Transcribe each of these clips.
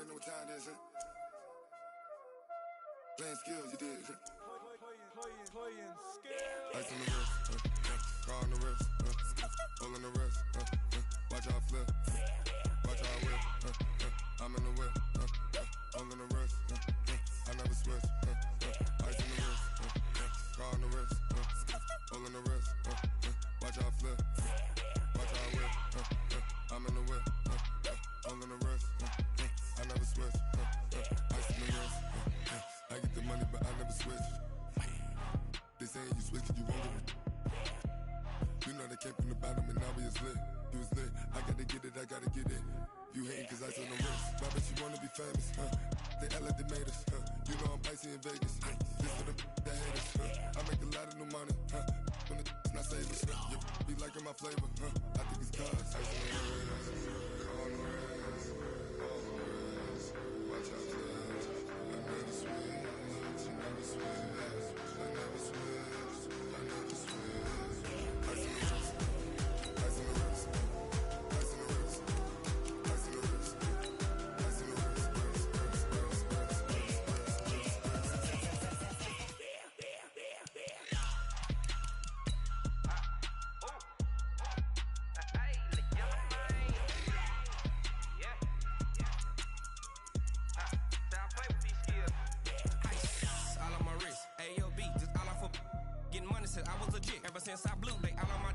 already know what time it is, huh? Playing skills, you did. Playing skills. Ice on the wrist, car on the wrist, pull on the wrist, watch how I flip, watch how I whip, I'm in the whip, all on the wrist, I never switch, ice on the wrist, car on the wrist, pull on the wrist, watch how I flip, watch how I whip, I'm in the whip, all on the wrist, I never switch, ice on the wrist, I get the money but I never switch. They saying you switch, you won't get it. You know they came from the bottom and now we is lit. You was lit, I gotta get it, I gotta get it. You hating cause ice on the wrist. Why bet you wanna be famous, huh? They act like they made us, huh? You know I'm icy in Vegas, This for the that hate us, I make a lot of new money, When the not savers, You be liking my flavor, I think it's cause ice on the wrist, on the wrist, on the wrist. Watch out, cuz I never switch, I never switch. I never switch, I never switch. Ice in the wrist, ice in the wrist, ice in the wrist, ice in the wrist, ice in the wrist, I was legit ever since I blew, they all on my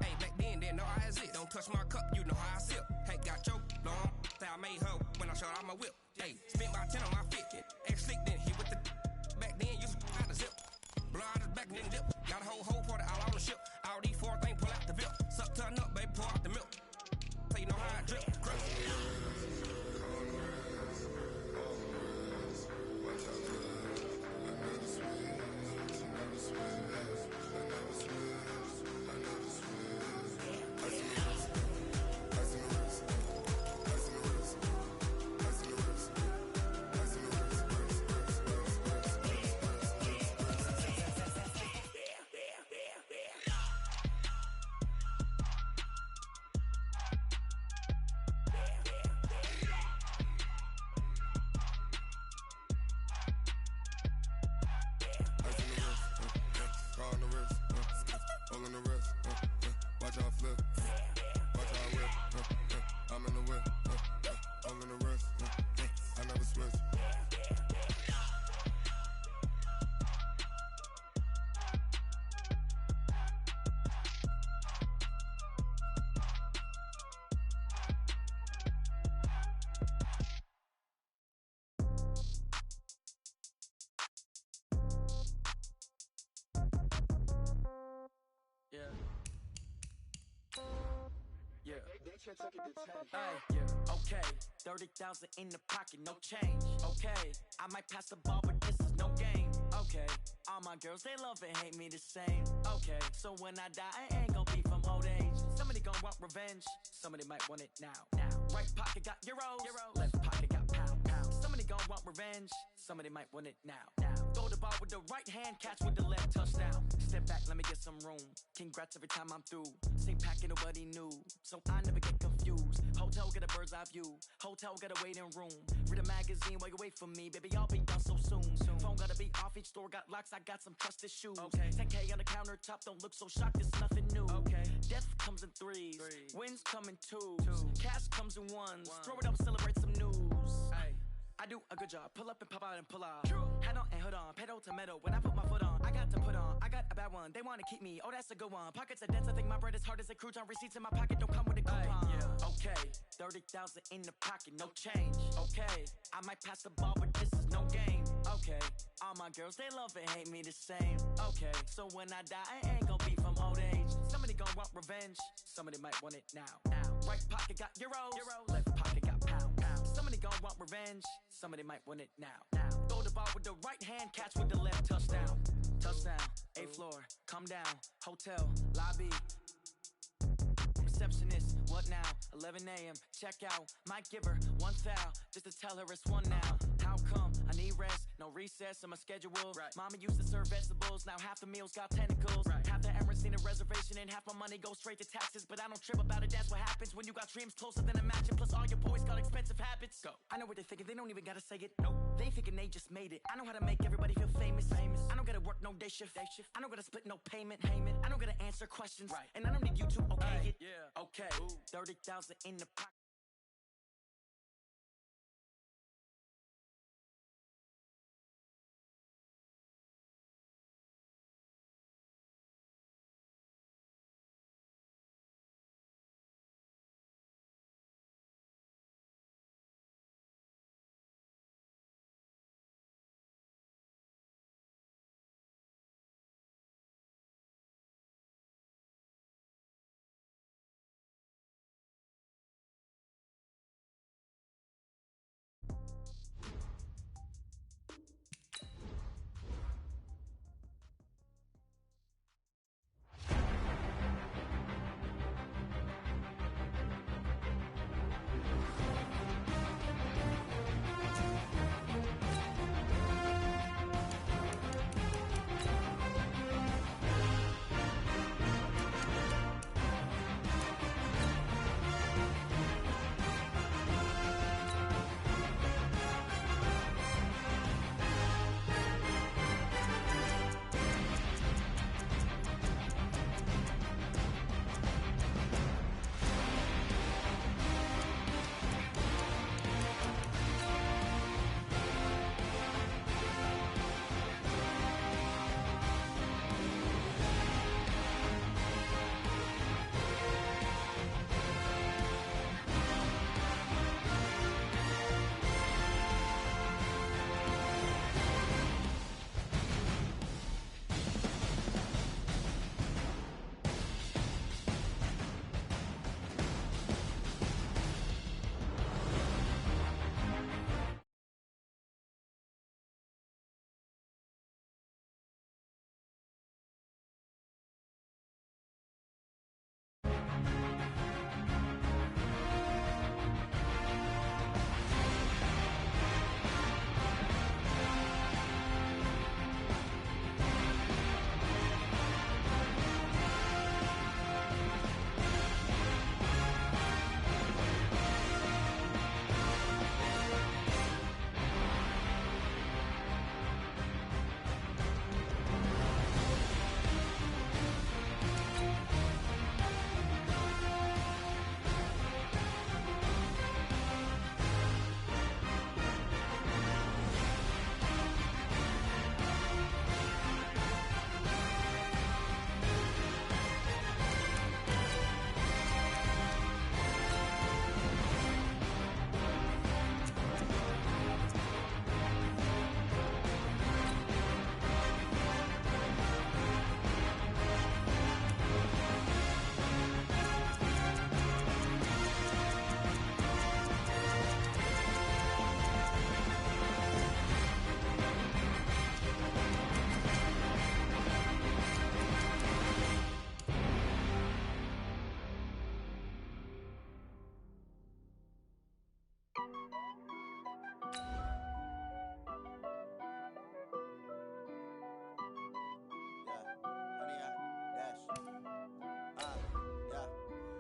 hey, back then, didn't know I exist. Don't touch my cup, you know how I sip. Hey, got choked, long, say I made her when I showed out my whip. Hey, spent my 10 on my fit, ex-slick, then hit with the back then, used to out the zip. Blow out his back, then dip. Got a whole party all on the ship. All these four things, pull out the bill. Suck, turn up, baby, pour out the milk. So you know how I drip, crush. Okay, 30,000 in the pocket, no change. Okay, I might pass the ball, but this is no game. Okay, all my girls, they love and hate me the same. Okay, so when I die, I ain't gon' be from old age. Somebody gon' want revenge, somebody might want it now. Right pocket got euros, left pocket got pound. Somebody gon' want revenge, somebody might want it now. Throw the ball with the right hand, catch with the left, touchdown. Step back, let me get some room. Congrats every time I'm through. Same packet, nobody knew, so I never get confused. Hotel get a bird's eye view, hotel get a waiting room. Read a magazine while you wait for me, baby, I'll be done so soon. Phone gotta be off, each store got locks, I got some trusted shoes. 10K on the countertop, don't look so shocked, it's nothing new. Death comes in threes, wins come in twos. Cash comes in ones, throw it up, celebrate some news. I do a good job, pull up and pop out and pull out. Head on and hood on, pedal to metal. When I put my foot on, I got to put on. I got a bad one, they wanna keep me, oh that's a good one. Pockets are dense, I think my bread is hard as a crouton. Receipts in my pocket don't come with a coupon. Okay, 30,000 in the pocket, no change. Okay, I might pass the ball, but this is no game. Okay, all my girls, they love and hate me the same. Okay, so when I die, I ain't gon' be from old age. Somebody gon' want revenge, somebody might want it now. Right pocket got euros, left pocket got pound. Somebody gon' want revenge, somebody might want it now. Throw the ball with the right hand, catch with the left, touchdown. Touchdown, 8th floor, come down, hotel, lobby. Receptionist, what now? 11 a.m., check out. Might give her one foul, just to tell her it's one now. How come? I need rest, no recess in my schedule. Right. Mama used to serve vegetables, now half the meals got tentacles. Right. Half the errands need a reservation and half my money goes straight to taxes. But I don't trip about it, that's what happens when you got dreams closer than a mansion. Plus all your boys got expensive habits. Go. I know what they're thinking, they don't even gotta say it. No, they thinking they just made it. I know how to make everybody feel famous. I don't gotta work no day shift. I don't gotta split no payment. I don't gotta answer questions. Right. And I don't need you to okay it. Yeah. Okay. Ooh. 30,000 in the pocket.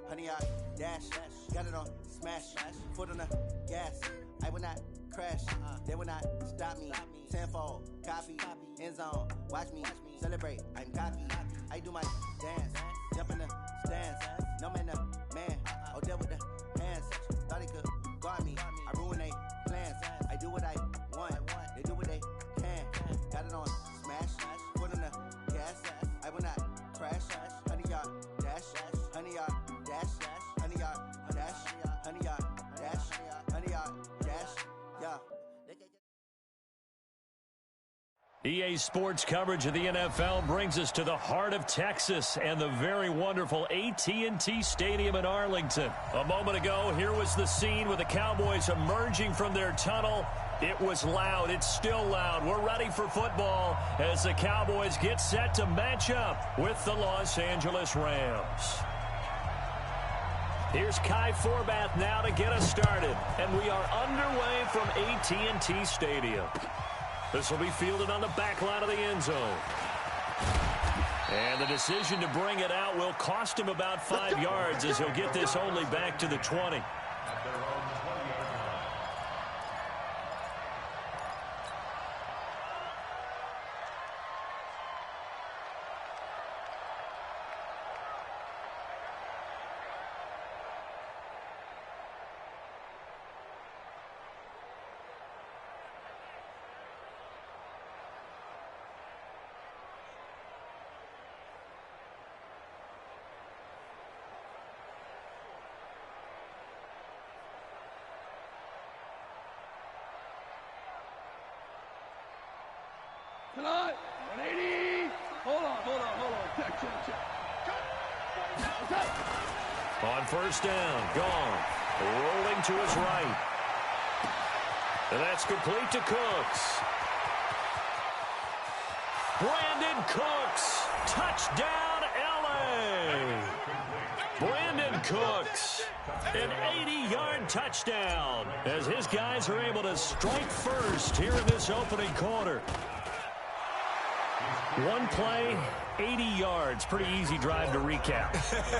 Honey, I dash, got it on smash, foot on the gas. I will not crash, they will not stop me. Tenfold, copy, end zone, watch me celebrate. I'm cocky, I do my dance, jump in the stands. No man, the man, oh deal with the hands. Thought he could guard me, I ruin they plans. I do what I want, they do what they can. Got it on smash, foot on the gas. I will not crash, honey, y'all dash, honey, y'all dash, honey, y'all dash, honey, y'all dash, honey, y'all dash, yeah. EA Sports coverage of the NFL brings us to the heart of Texas and the very wonderful AT&T Stadium in Arlington. A moment ago, here was the scene with the Cowboys emerging from their tunnel. It was loud. It's still loud. We're ready for football as the Cowboys get set to match up with the Los Angeles Rams. Here's Kai Forbath now to get us started, and we are underway from AT&T Stadium. This will be fielded on the back line of the end zone. And the decision to bring it out will cost him about 5 yards as he'll get this only back to the 20. Tonight, 180. Hold on. Check. On first down, gone. Rolling to his right. And that's complete to Cooks. Brandon Cooks. Touchdown, L.A. Brandon Cooks. An 80-yard touchdown as his guys are able to strike first here in this opening quarter. One play, 80 yards. Pretty easy drive to recap.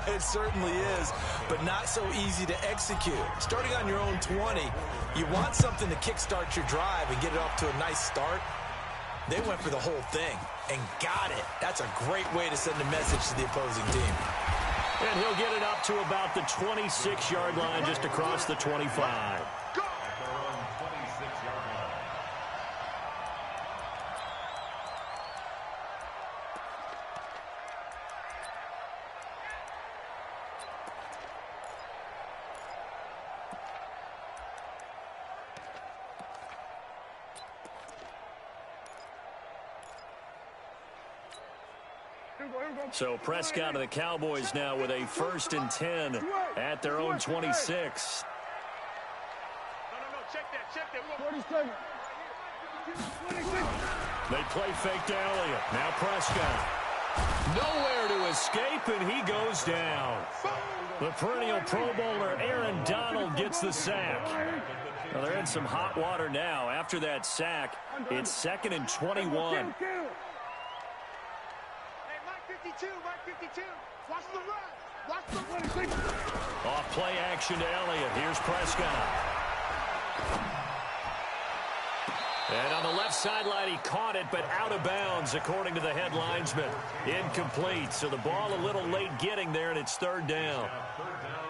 It certainly is, but not so easy to execute. Starting on your own 20, you want something to kickstart your drive and get it off to a nice start. They went for the whole thing and got it. That's a great way to send a message to the opposing team. And he'll get it up to about the 26-yard line, just across the 25. So Prescott and the Cowboys now with a 1st and 10 at their own 26. No, check that. They play fake to Elliott. Now Prescott. Nowhere to escape, and he goes down. The perennial Pro Bowler Aaron Donald gets the sack. Well, they're in some hot water now. After that sack, it's 2nd and 21. Mike 52. Watch the run. Off play action to Elliott. Here's Prescott. And on the left sideline, he caught it, but out of bounds, according to the head linesman. Incomplete. So the ball a little late getting there, and it's 3rd down.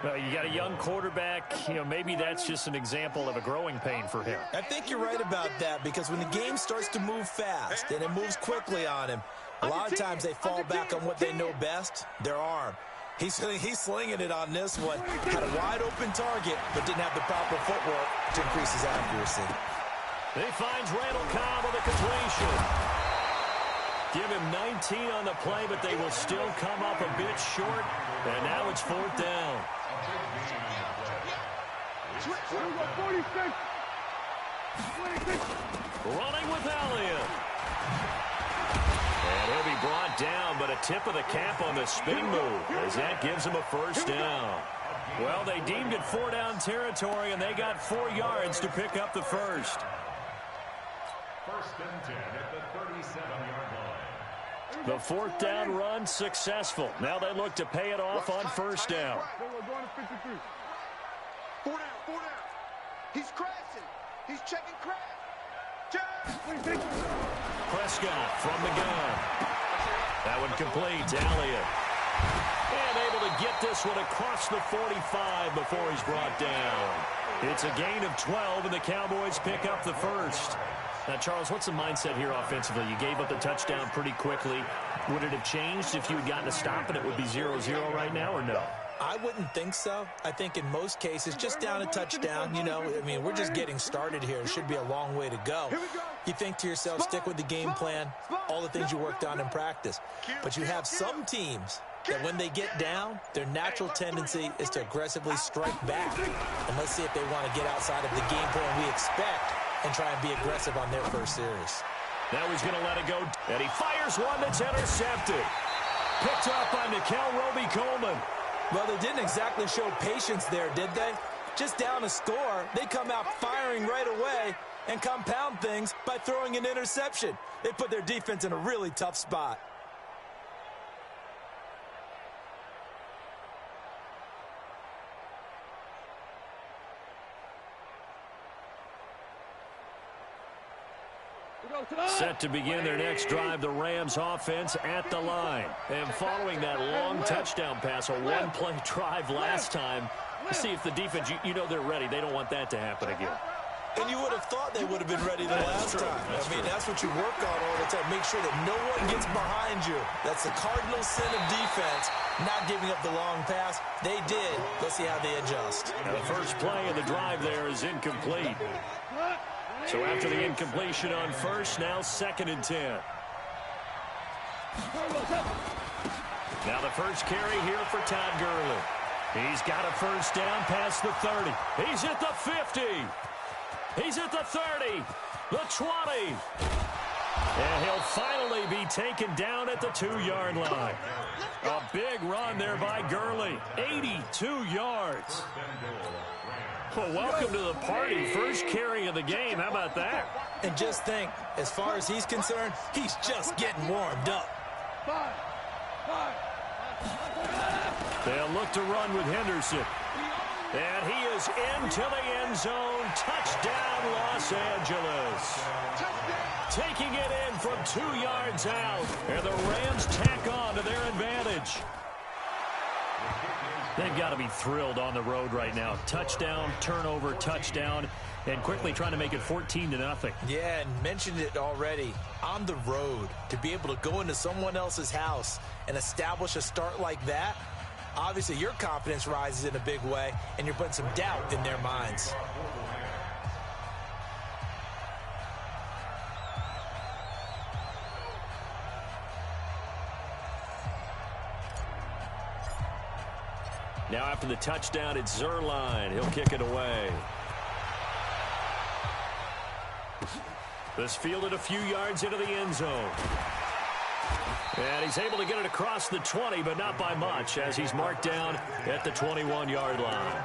You got a young quarterback. Maybe that's just an example of a growing pain for him. I think you're right about that, because when the game starts to move fast and it moves quickly on him, a lot of times they fall back on what they know best, their arm. He's slinging it on this one. Had a wide-open target, but didn't have the proper footwork to increase his accuracy. He finds Randall Cobb with a completion. Give him 19 on the play, but they will still come up a bit short. And now it's 4th down. 46. Running with Elliott. And he'll be brought down, but a tip of the cap on the spin move, as that gives him a 1st down. Well, they deemed it 4-down territory, and they got 4 yards to pick up the 1st. 1st and 10 at the 37-yard line. The 4th down run successful. Now they look to pay it off on 1st down. 4 down. He's crashing. He's checking crash. Prescott from the gun. That one complete to Elliott. And able to get this one across the 45 before he's brought down. It's a gain of 12, and the Cowboys pick up the 1st. Now, Charles, what's the mindset here offensively? You gave up the touchdown pretty quickly. Would it have changed if you had gotten a stop and it would be 0-0 right now, or no? I wouldn't think so. I think in most cases, just down a touchdown, we're just getting started here. It should be a long way to go. You think to yourself, stick with the game plan, all the things you worked on in practice. But you have some teams that when they get down, their natural tendency is to aggressively strike back. And let's see if they want to get outside of the game plan we expect and try and be aggressive on their first series. Now he's going to let it go, and he fires one that's intercepted. Picked up by Nickel Roby-Coleman. Well, they didn't exactly show patience there, did they? just down a score, they come out firing right away and compound things by throwing an interception. They put their defense in a really tough spot. Set to begin their next drive, the Rams offense at the line. And following that long touchdown pass, a one-play drive last time, see if the defense, you know they're ready. They don't want that to happen again. And you would have thought they would have been ready the last time. That's what you work on all the time. Make sure that no one gets behind you. That's the cardinal sin of defense, not giving up the long pass. They did. Let's see how they adjust. Now the first play of the drive there is incomplete. So after the incompletion on first, now 2nd and 10. Now the first carry here for Todd Gurley. He's got a first down past the 30. He's at the 50. He's at the 30, the 20. And he'll finally be taken down at the 2-yard line. A big run there by Gurley, 82 yards. Well, welcome to the party. First carry of the game. How about that? And just think, as far as he's concerned, he's just getting warmed up. They'll look to run with Henderson. And he is into the end zone. Touchdown, Los Angeles. Taking it in from 2 yards out. And the Rams tack on to their advantage. They've got to be thrilled on the road right now. Touchdown, turnover, touchdown, and quickly trying to make it 14-0. Yeah, and mentioned it already. On the road, to be able to go into someone else's house and establish a start like that, obviously your confidence rises in a big way, and you're putting some doubt in their minds. Now after the touchdown, it's Zerline. He'll kick it away. This fielded a few yards into the end zone. And he's able to get it across the 20, but not by much, as he's marked down at the 21-yard line.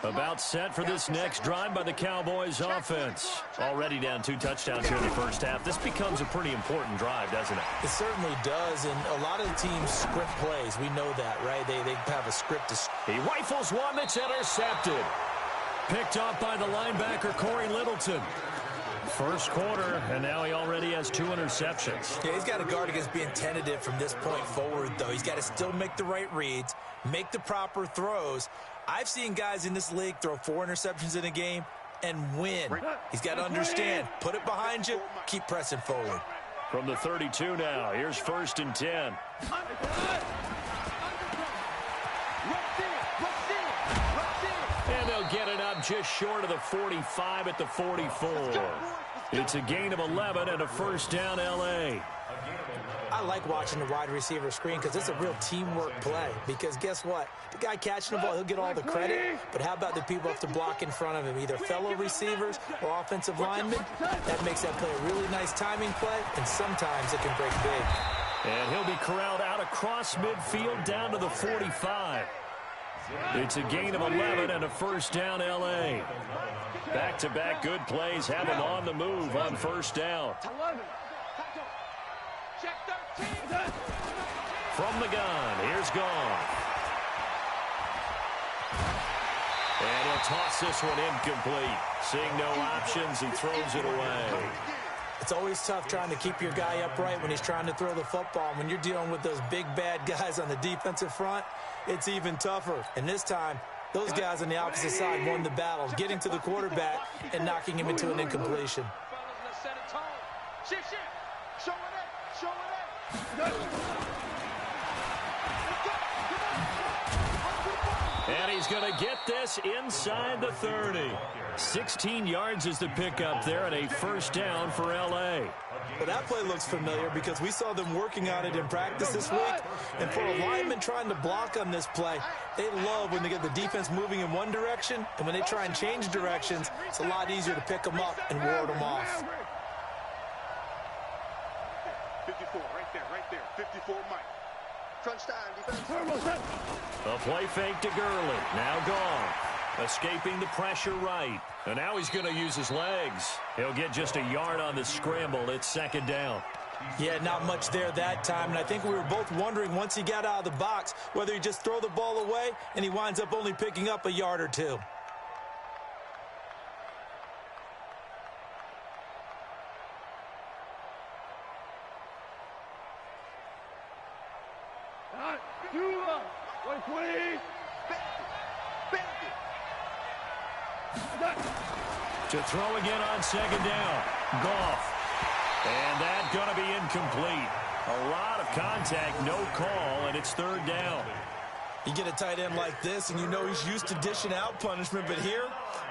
About set for this next drive by the Cowboys offense. Already down 2 touchdowns here in the first half. This becomes a pretty important drive, doesn't it? It certainly does, and a lot of the teams script plays. We know that, right? They have a script. He rifles one that's intercepted. Picked off by the linebacker, Corey Littleton. First quarter, and now he already has 2 interceptions. Yeah, he's got to guard against being tentative from this point forward, though. He's got to still make the right reads, make the proper throws. I've seen guys in this league throw 4 interceptions in a game and win. He's got to understand, put it behind you, keep pressing forward. From the 32 now, here's 1st and 10. And they'll get it up just short of the 45 at the 44. It's a gain of 11 and a first down, L.A. I like watching the wide receiver screen because it's a real teamwork play. Because guess what? The guy catching the ball, he'll get all the credit. But how about the people have to block in front of him, either fellow receivers or offensive linemen? That makes that play a really nice timing play, and sometimes it can break big. And he'll be corralled out across midfield down to the 45. It's a gain of 11 and a first down, L.A. Back-to-back good plays have him on the move on first down. From the gun, here's Goff. And he'll toss this one incomplete. Seeing no options, he throws it away. It's always tough trying to keep your guy upright when he's trying to throw the football. When you're dealing with those big, bad guys on the defensive front, it's even tougher. And this time, those guys on the opposite side won the battle, getting to the quarterback and knocking him into an incompletion. And he's going to get this inside the 30. 16 yards is the pickup there, and a first down for L.A. Well, that play looks familiar because we saw them working on it in practice this week. And for a lineman trying to block on this play, they love when they get the defense moving in one direction. And when they try and change directions, it's a lot easier to pick them up and ward them off. 54. 54, right there. 54 Mike. Crunch time, defense. A play fake to Gurley. Now gone. Escaping the pressure right. And now he's going to use his legs. He'll get just a yard on the scramble. It's second down. Yeah, not much there that time. And I think we were both wondering once he got out of the box whether he just throw the ball away and he winds up only picking up a yard or two. To throw again on second down. Goff. And that's going to be incomplete. A lot of contact, no call, and it's third down. You get a tight end like this, and you know he's used to dishing out punishment, but here,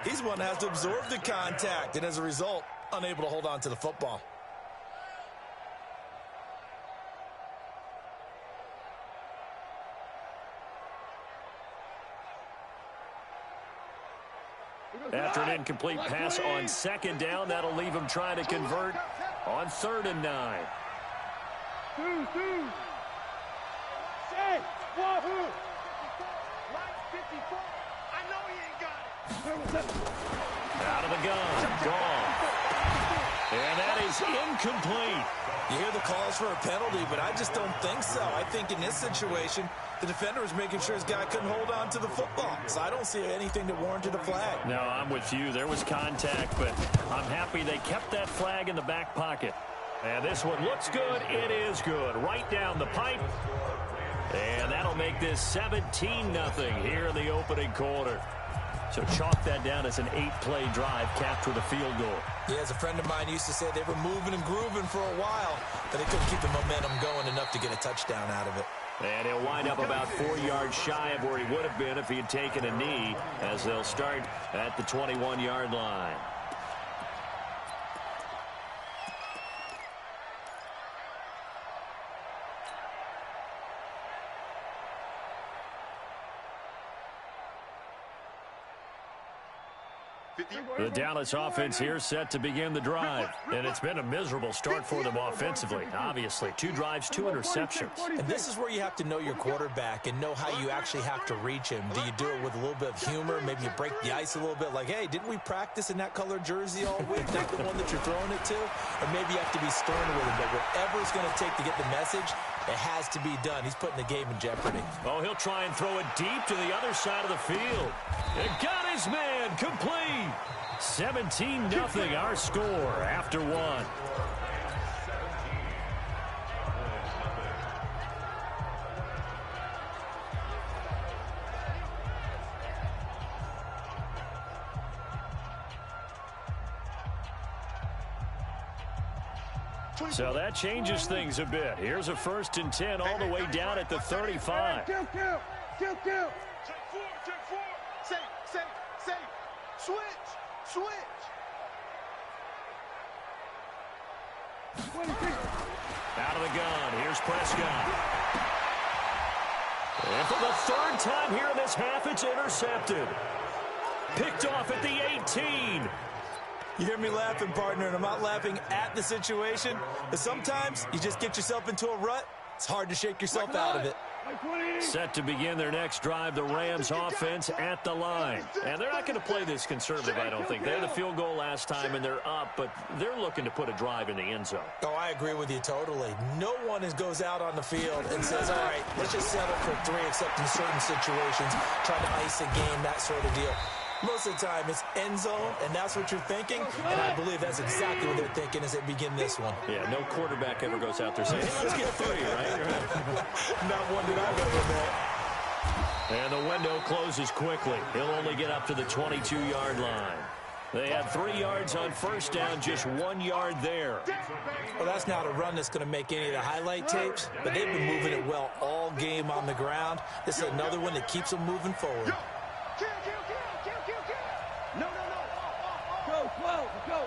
he's one that has to absorb the contact, and as a result, unable to hold on to the football. After an incomplete pass on second down, that'll leave him trying to convert on 3rd and 9. Say, wahoo! Line 54. I know he ain't got it. Out of the gun. Gone. And that is incomplete. You hear the calls for a penalty, but I just don't think so. I think in this situation, the defender was making sure his guy couldn't hold on to the football. So I don't see anything that warranted a flag. No, I'm with you. There was contact, but I'm happy they kept that flag in the back pocket. And this one looks good. It is good. Right down the pipe. And that'll make this 17-0 here in the opening quarter. So chalk that down as an 8-play drive capped with a field goal. Yeah, as a friend of mine used to say, they were moving and grooving for a while, but they couldn't keep the momentum going enough to get a touchdown out of it. And he'll wind up about 4 yards shy of where he would have been if he had taken a knee, as they'll start at the 21-yard line. The Dallas offense here set to begin the drive. And it's been a miserable start for them offensively. Obviously, 2 drives, 2 interceptions. And this is where you have to know your quarterback and know how you actually have to reach him. Do you do it with a little bit of humor? Maybe you break the ice a little bit like, hey, didn't we practice in that colored jersey all week? Not the one that you're throwing it to? Or maybe you have to be stern with him. But whatever it's going to take to get the message, it has to be done. He's putting the game in jeopardy. Oh, he'll try and throw it deep to the other side of the field. It got his man complete. 17-0 our score after 1. So that changes things a bit. Here's a 1st and 10 all the way down at the 35. Kill. Check 4. Say. Switch. Out of the gun. Here's Prescott. And for the 3rd time here in this half, it's intercepted. Picked off at the 18. You hear me laughing, partner, and I'm not laughing at the situation. But sometimes you just get yourself into a rut. It's hard to shake yourself out of it. Set to begin their next drive, the Rams offense at the line. And they're not going to play this conservative, I don't think. They had the field goal last time, and they're up, but they're looking to put a drive in the end zone. Oh, I agree with you totally. No one goes out on the field and says, all right, let's just settle for 3, except in certain situations, trying to ice a game, that sort of deal. Most of the time, it's end zone, and that's what you're thinking. And I believe that's exactly what they're thinking as they begin this one. Yeah, no quarterback ever goes out there saying, hey, let's get 3, right? Not one that I've ever met. And the window closes quickly. He'll only get up to the 22-yard line. They had 3 yards on 1st down, just 1 yard there. Well, that's not a run that's going to make any of the highlight tapes, but they've been moving it well all game on the ground. This is another one that keeps them moving forward. Kill. No. Go.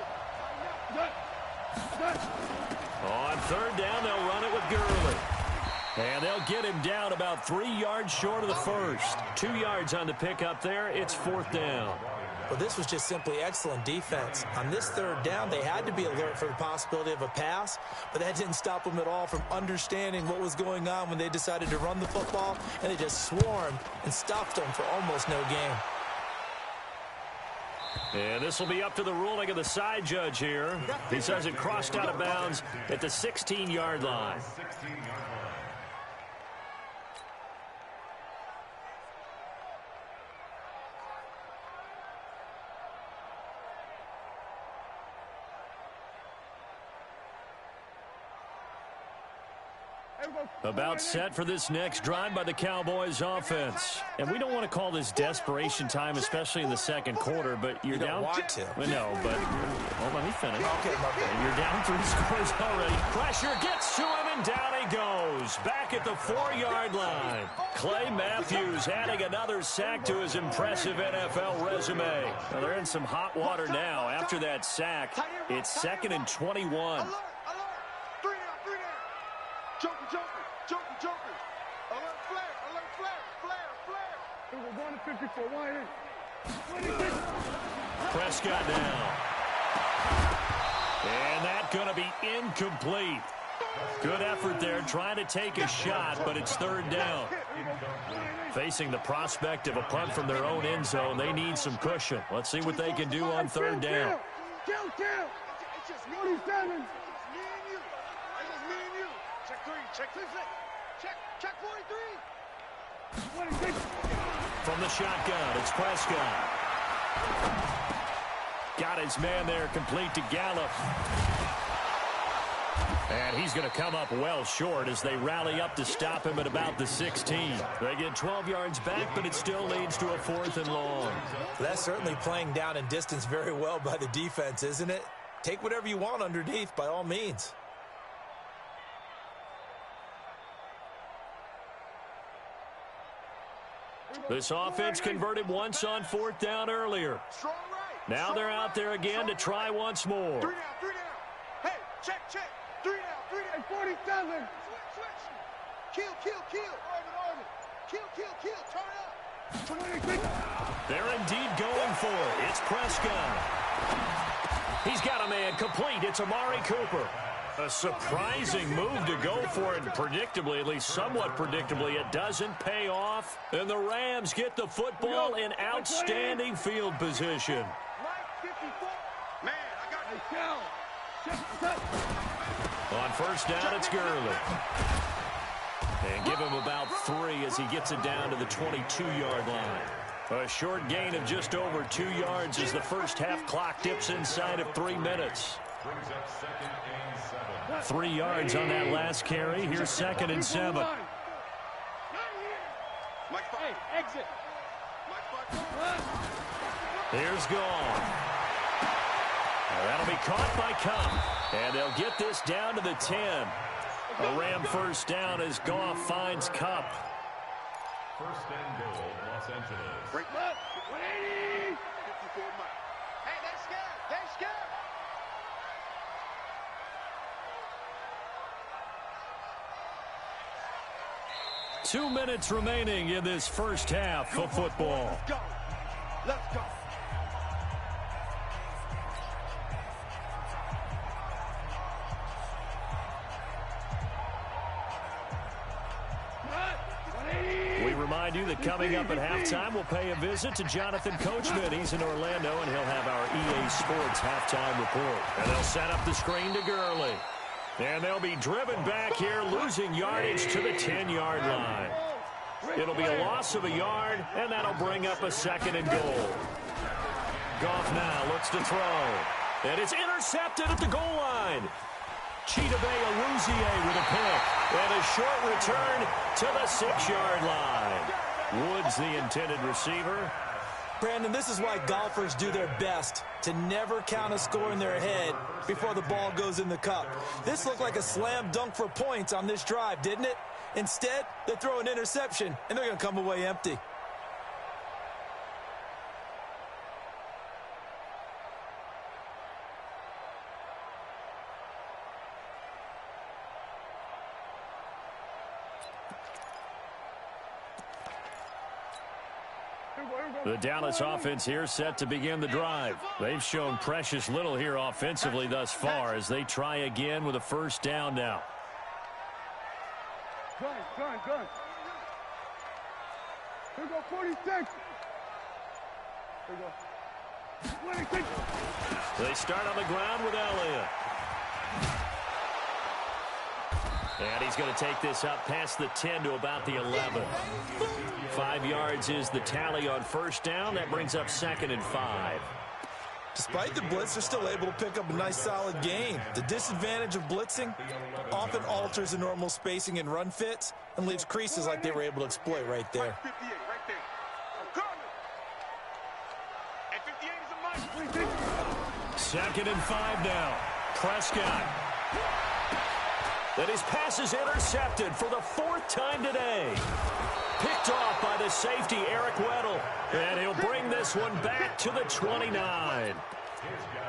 On 3rd down, they'll run it with Gurley. And they'll get him down about 3 yards short of the 1st. 2 yards on the pickup there. It's 4th down. Well, this was just simply excellent defense. On this third down, they had to be alert for the possibility of a pass, but that didn't stop them at all from understanding what was going on when they decided to run the football, and they just swarmed and stuffed them for almost no gain. And this will be up to the ruling of the side judge here. He says it crossed out of bounds at the 16-yard line. About set for this next drive by the Cowboys offense. And we don't want to call this desperation time, especially in the second quarter, but you're down. You don't want to. No, but well, let me finish. Okay, my bad. You're down 3 scores already. Pressure gets to him, and down he goes. Back at the 4-yard line. Clay Matthews adding another sack to his impressive NFL resume. Now, they're in some hot water now. After that sack, it's 2nd and 21. Alert! 3 down! Joker! Alert flare! We're going to 54. Why in? Prescott down. And that's going to be incomplete. Good effort there, trying to take a shot, but it's 3rd down. Facing the prospect of a punt from their own end zone, they need some cushion. Let's see what they can do on 3rd down. Kill! It's just me. 47. It's just me and you. Check 3. Check 43. 26. From the shotgun, it's Prescott. Got his man there, complete to Gallup. And he's going to come up well short as they rally up to stop him at about the 16. They get 12 yards back, but it still leads to a 4th and long. That's certainly playing down in distance very well by the defense, isn't it? Take whatever you want underneath, by all means. This offense converted once on 4th down earlier. Strong right. Now they're out there again to try once more. 3 down. Hey, check. 3 down. 47. Switch. Kill. Orbit. Kill. Turn it up. 26. They're indeed going for it. It's Prescott. He's got a man complete. It's Amari Cooper. A surprising move to go for it. Predictably, at least somewhat predictably, it doesn't pay off. And the Rams get the football in outstanding field position. Mike 54. Man, I got you. On 1st down, it's Gurley. And give him about 3 as he gets it down to the 22-yard line. A short gain of just over 2 yards as the first half clock dips inside of 3 minutes. 3 yards on that last carry. Here's 2nd and 7. Mike, exit. Here's Gone. That'll be caught by Cup. And they'll get this down to the 10. A Ram 1st down as Goff finds Cup. 1st and goal, Los Angeles. Break left. 180. 54 Mike. Hey, they scared. 2 minutes remaining in this first half of football. Let's go. We remind you that coming up at halftime, we'll pay a visit to Jonathan Coachman. He's in Orlando, and he'll have our EA Sports halftime report. And they'll set up the screen to Gurley. And they'll be driven back here, losing yardage to the 10-yard line. It'll be a loss of a yard, and that'll bring up a 2nd and goal. Goff now looks to throw. And it's intercepted at the goal line. Chidobe Awuzie with a pick. And a short return to the 6-yard line. Woods, the intended receiver. Brandon, this is why golfers do their best to never count a score in their head before the ball goes in the cup. This looked like a slam dunk for points on this drive, didn't it? Instead, they throw an interception, and they're going to come away empty. The Dallas offense here set to begin the drive. They've shown precious little here offensively thus far as they try again with a first down now. Gun. Here we go, 46. Here we go. 26. They start on the ground with Elliott. And he's going to take this up past the 10 to about the 11. 5 yards is the tally on first down. That brings up 2nd and 5. Despite the blitz, they're still able to pick up a nice solid gain. The disadvantage of blitzing often alters the normal spacing and run fits and leaves creases like they were able to exploit right there. 58 right there. I'm coming. And 58 is a mic. 2nd and 5 now. Prescott. And his pass is intercepted for the 4th time today. Picked off by the safety, Eric Weddle. And he'll bring this one back to the 29.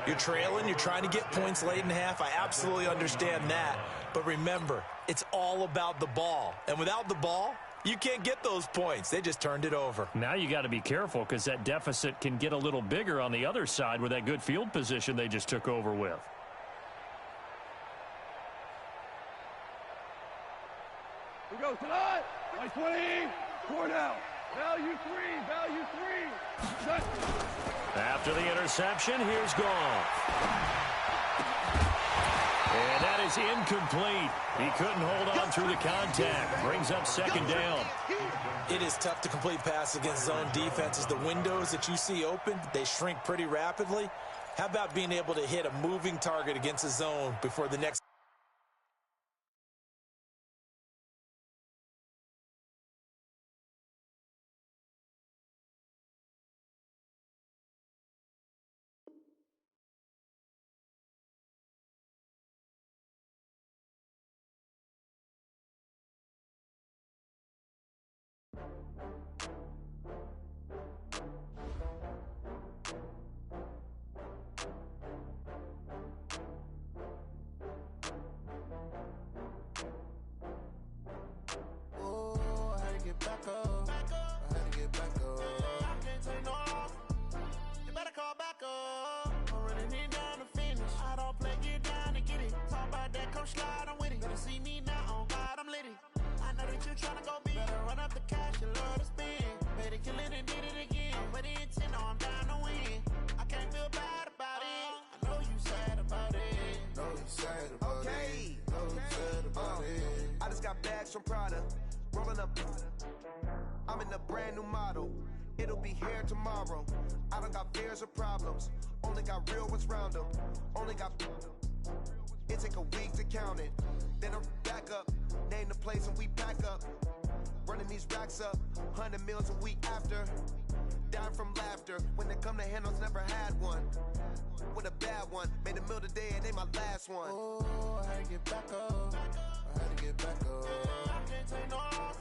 You're trailing, you're trying to get points late in half. I absolutely understand that. But remember, it's all about the ball. And without the ball, you can't get those points. They just turned it over. Now you got to be careful because that deficit can get a little bigger on the other side with that good field position they just took over with. We go tonight. By 20. 4 down. Value 3. Set. After the interception, here's Goff. And that is incomplete. He couldn't hold on through the contact. Brings up 2nd down. It is tough to complete passes against zone defenses. The windows that you see open, they shrink pretty rapidly. How about being able to hit a moving target against a zone before the next? From Prada, rolling up. I'm in a brand new model. It'll be here tomorrow. I don't got fears or problems. Only got real ones round them. Only got. It take a week to count it. Then I'm back up. Name the place and we pack up. Running these racks up. 100 meals a week after. Dying from laughter. When they come to handles, never had one. With a bad one. Made a meal today and they my last one. Oh, I had to get back up. I had to get back up. I can't take no off.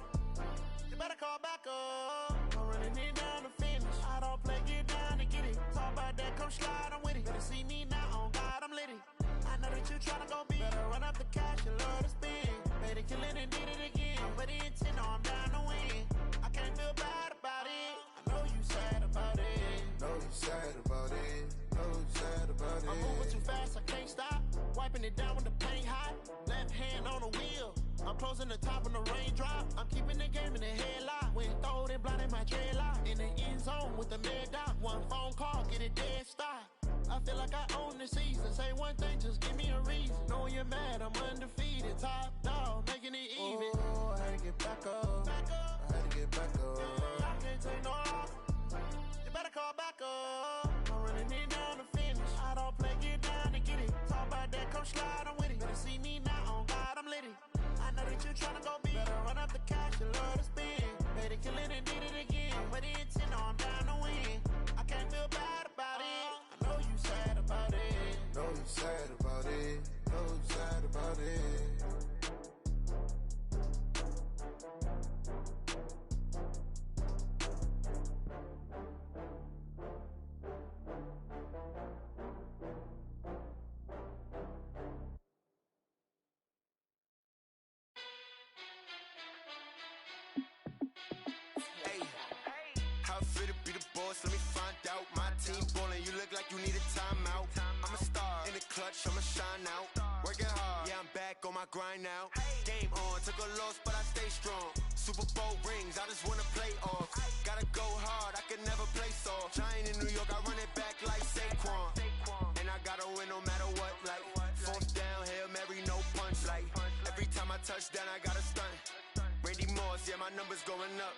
You better call back up. I'm running it down to finish. I don't play, get down to get it. Talk about that, come slide, I'm with it. Better see me now, on God, I'm litty. I know that you tryna go big. Better run up the cash, you love to spend. Made a killing and did it again. But the intent, no, I'm down to win. I can't feel bad about it. I know you sad about it. Know you sad about it. Know you sad about it. I'm moving too fast, I can't stop. Wiping it down with the paint hot. Left hand on the wheel. I'm closing the top when the raindrop. I'm keeping the game in the headlock. When throwed and blinded my dreadlock. In the end zone with the mad dot. One phone call, get it dead stop. I feel like I own the season. Say one thing, just give me a reason. Knowing you're mad, I'm undefeated. Top dog, making it even. Oh, I had to get back up. I had to get back up. I can't take no off. You better call back up. I'm running it down to finish. I don't play, get down to get it. Talk about that, come slide, I'm with it. Better see me now, on God, I'm litty. I know that you tryna go big. Better run up the cash, you love to spend. Made a killing and did it again. But the intent, no, I'm down to win. I can't feel bad about it. I know you sad about it. Know you sad about it. Know you sad about it. How fit it be boss, let me find out. My team ballin', you look like you need a timeout. I'm a star, in the clutch, I'ma shine out. Working hard, yeah, I'm back on my grind now. Game on, took a loss, but I stay strong. Super Bowl rings, I just wanna play off. Gotta go hard, I can never play soft. Giant in New York, I run it back like Saquon. And I gotta win no matter what, like fourth down, Hail Mary, no punch. Like every time I touch down, I gotta stunt. Randy Moss, yeah, my numbers going up.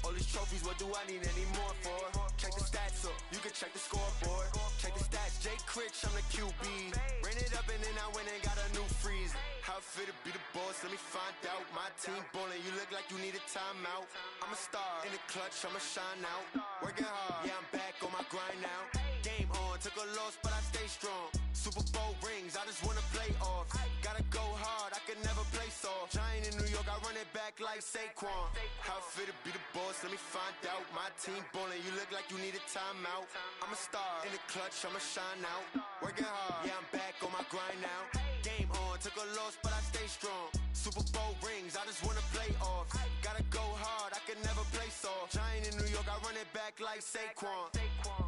All these trophies, what do I need any more for? Check the stats up, you can check the scoreboard. Check the stats, Jay Critch, I'm the QB. Ran it up and then I went and got a new freeze. How it feel to be the boss, let me find out. My team ballin', you look like you need a timeout. I'm a star, in the clutch, I'ma shine out. Working hard, yeah, I'm back on my grind now. Game on, took a loss, but I stay strong. Super Bowl rings, I just wanna play off. Gotta go hard, I can never play soft. Giant in New York, I run it back like Saquon. How it feel to be the boss, let me find out. My team ballin', you look like you need a timeout. I'm a star, in the clutch, I'ma shine out. Working hard, yeah, I'm back on my grind now. Game on, took a loss, but I stay strong. Super Bowl rings, I just wanna play off. Gotta go hard, I can never play soft. Giant in New York, I run it back like Saquon.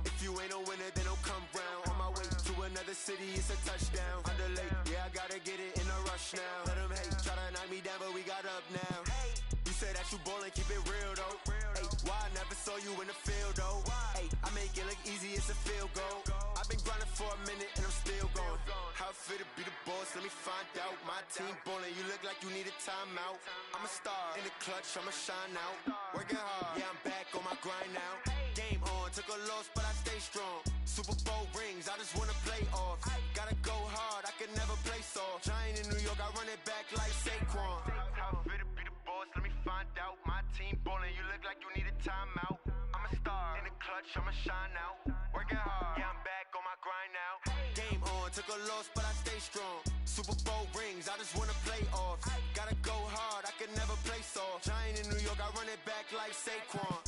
If you ain't a winner, then don't come round. On my way to another city, it's a touchdown. Underlay, yeah, I gotta get it in a rush now. Let them hate, try to knock me down, but we got up now. You say that you ballin', keep it real though. Hey, why I never saw you in the field though? Hey, I make it look easy, it's a field goal. I've been grinding for a minute and I'm still going. How it feel to be the boss, let me find out. My team ballin', you look like you need a timeout. I'm a star, in the clutch, I'ma shine out. Working hard, yeah, I'm back on my grind now. Game on, took a loss, but I stay strong. Super Bowl rings, I just wanna play off. Gotta go hard, I can never play soft. Giant in New York, I run it back like Saquon. How it feel to be the boss, let me find out. My team ballin', you look like you need a timeout. I'm a star, in the clutch, I'ma shine out. Working hard, yeah, I'm back on my grind now. Game on, took a loss, but I stay strong. Super Bowl rings, I just wanna play off. Gotta go hard, I can never play soft. Giant in New York, I run it back like Saquon.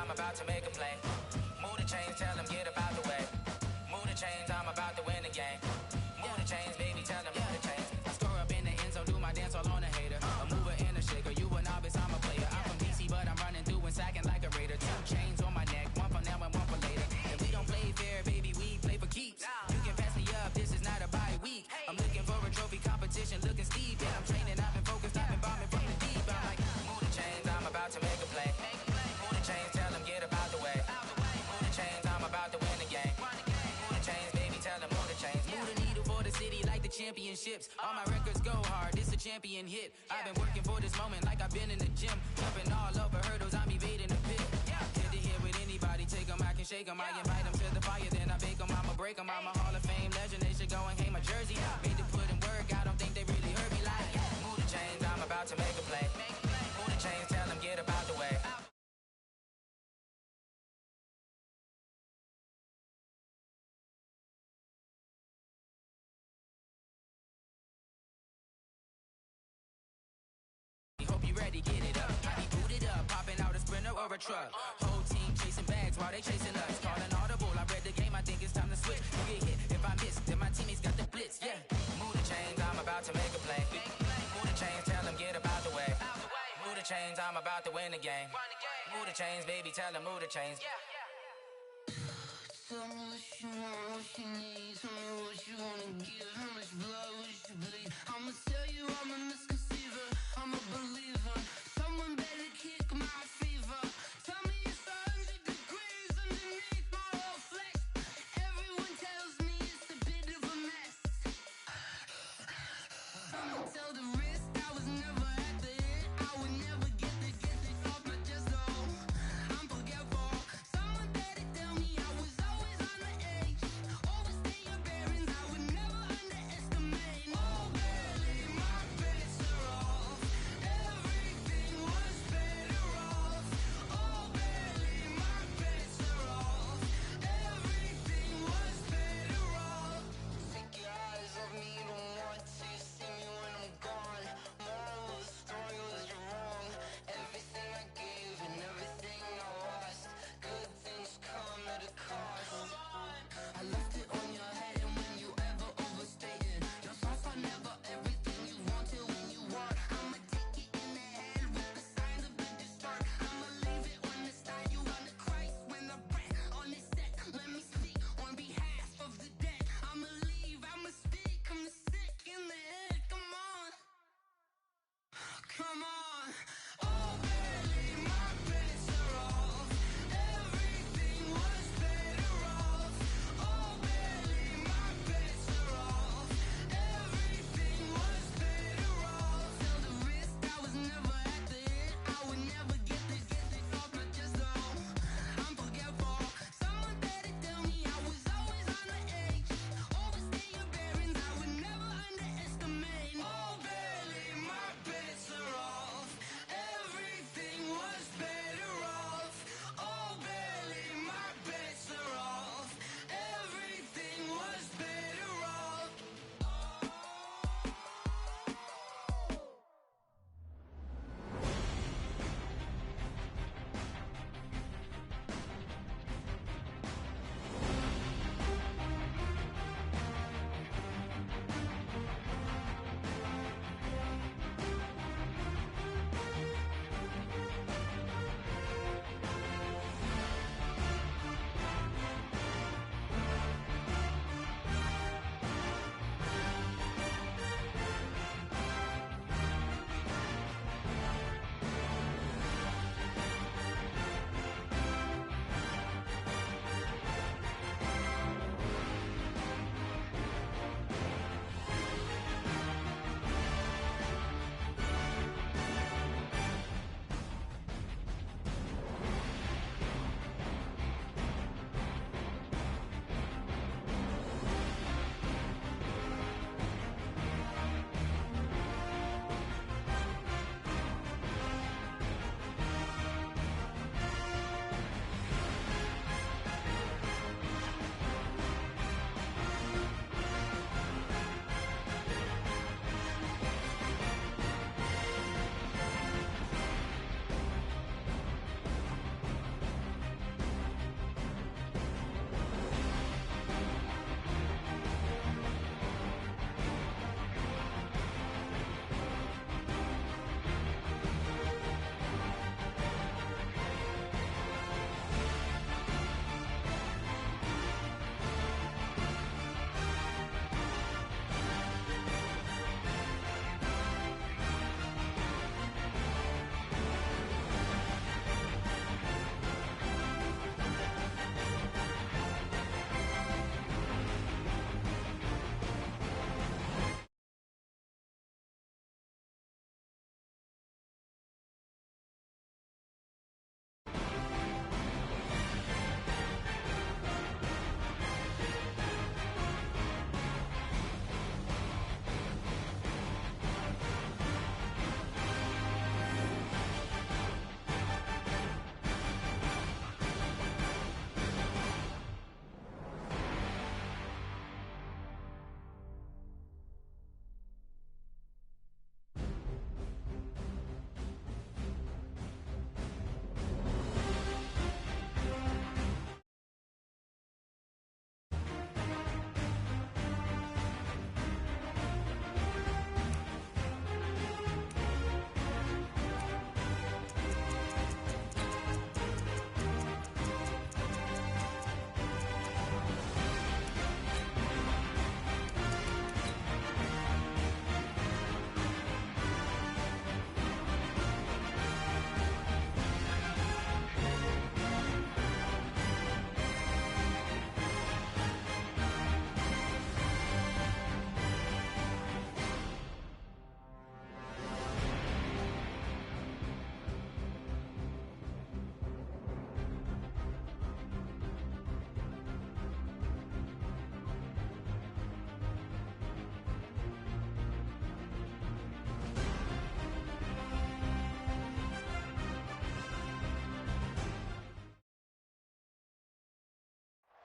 I'm about to make a play. Move the chains, tell them get up out the way. Move the chains, I'm about to win the game. Move the chains, baby, tell them move the chains. I score up in the end zone, do my dance all on a hater. A mover and a shaker, you a novice, I'm a player. I'm from DC, but I'm running through and sacking like a raider. 2 chains on my neck, one for now and one for later. And we don't play fair, baby, we play for keeps. You can pass me up, this is not a bye week. I'm looking for a trophy competition, looking steep. And I'm training, I've been focused, I've been bombing from the deep. I'm like, move the chains, I'm about to make a play. Move the chains, tell them get up out the way. Move the chains, I'm about to win the game. Move the chains, baby, tell them move the chains. Move the needle for the city like the championships. All my records go hard, this a champion hit. I've been working for this moment like I've been in the gym. Jumping all over hurdles, I'm evading the pit. Get to here with anybody, take them, I can shake them. I invite them to the fire, then I bake them, I'ma break them. I'm a Hall of Fame legend, they should go and hang my jersey. Made to put in work, I don't think they really heard me like. Move the chains, I'm about to make a play. Move the chains, tell them get up out the way. Hope you ready, get it up. I be booted up, popping out a Sprinter or a truck. Whole team chasing bags while they chasing us. Calling audible, I read the game, I think it's time to switch. You get hit, if I miss, then my teammates got the blitz, yeah. Move the chains, I'm about to make a play. Move the chains, tell them get up out the way. Move the chains, I'm about to win the game. Move the chains, baby, tell them move the chains. Tell me what you want, what you need. Tell me what you wanna give. How much blood would you bleed? I'ma tell you I'm a misconceiver. I'm a believer. Someone better kick my fever. Tell me it's 100 degrees underneath my whole flesh. Everyone tells me it's a bit of a mess. I'ma tell the risk I was never at the end. I would never get this off my chest though. I'm forgetful. Someone better tell me I was always on the edge. Overstay your bearings, I would never underestimate. Oh, barely my face.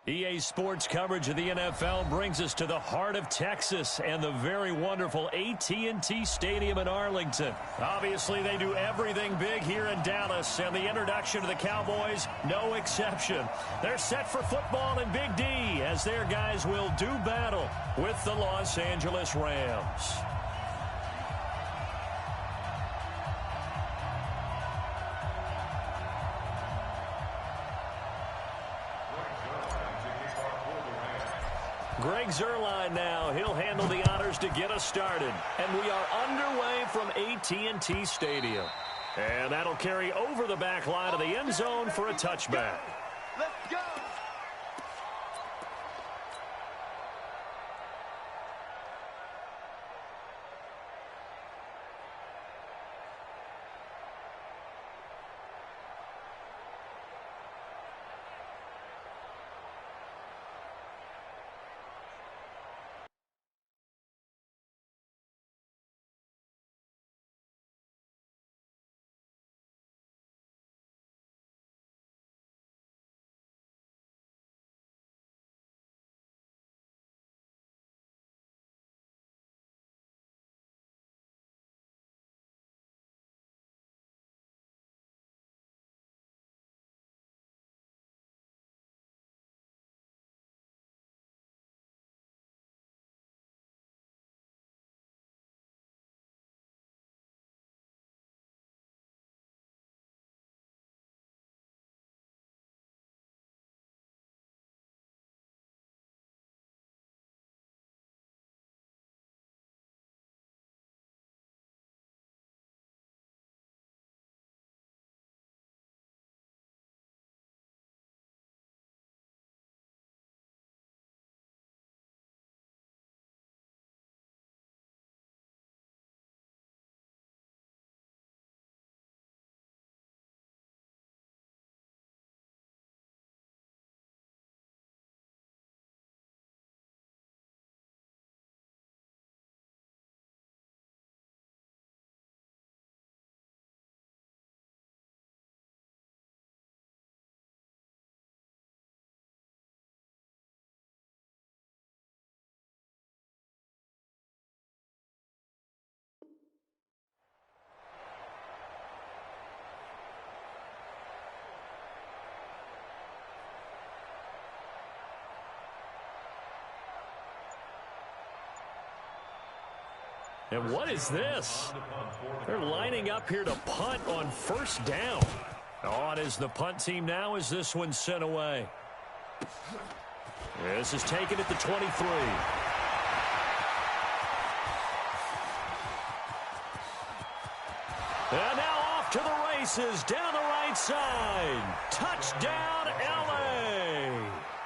EA Sports coverage of the NFL brings us to the heart of Texas and the very wonderful AT&T Stadium in Arlington. Obviously, they do everything big here in Dallas, and the introduction to the Cowboys, no exception. They're set for football in Big D as their guys will do battle with the Los Angeles Rams. Greg Zuerlein now. He'll handle the honors to get us started. And we are underway from AT&T Stadium. And that'll carry over the back line of the end zone for a touchback. Let's go. And what is this? They're lining up here to punt on first down. On is the punt team now as this one's sent away. This is taken at the 23. And now off to the races down the right side. Touchdown, LA!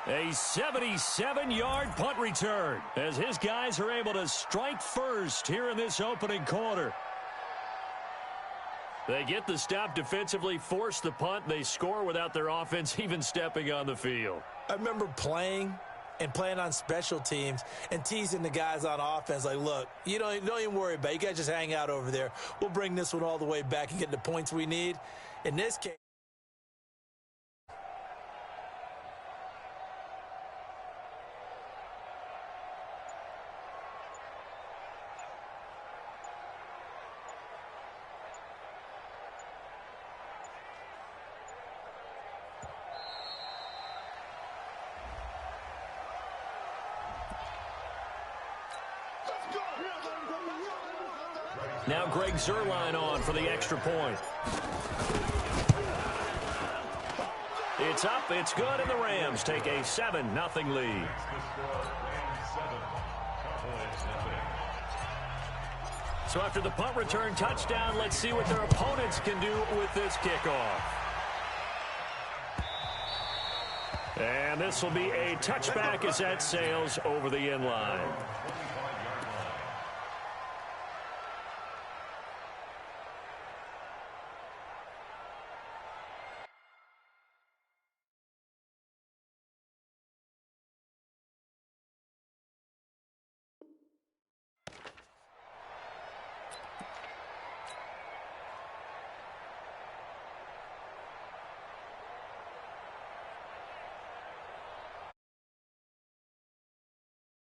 A 77-yard punt return as his guys are able to strike first here in this opening quarter. They get the stop defensively, force the punt, they score without their offense even stepping on the field. I remember playing on special teams and teasing the guys on offense like, look, you don't even worry about it. You guys just hang out over there. We'll bring this one all the way back and get the points we need. In this case, now Greg Zuerlein on for the extra point. It's up, it's good, and the Rams take a 7-0 lead. So after the punt return touchdown, let's see what their opponents can do with this kickoff. And this will be a touchback as that sails over the end line.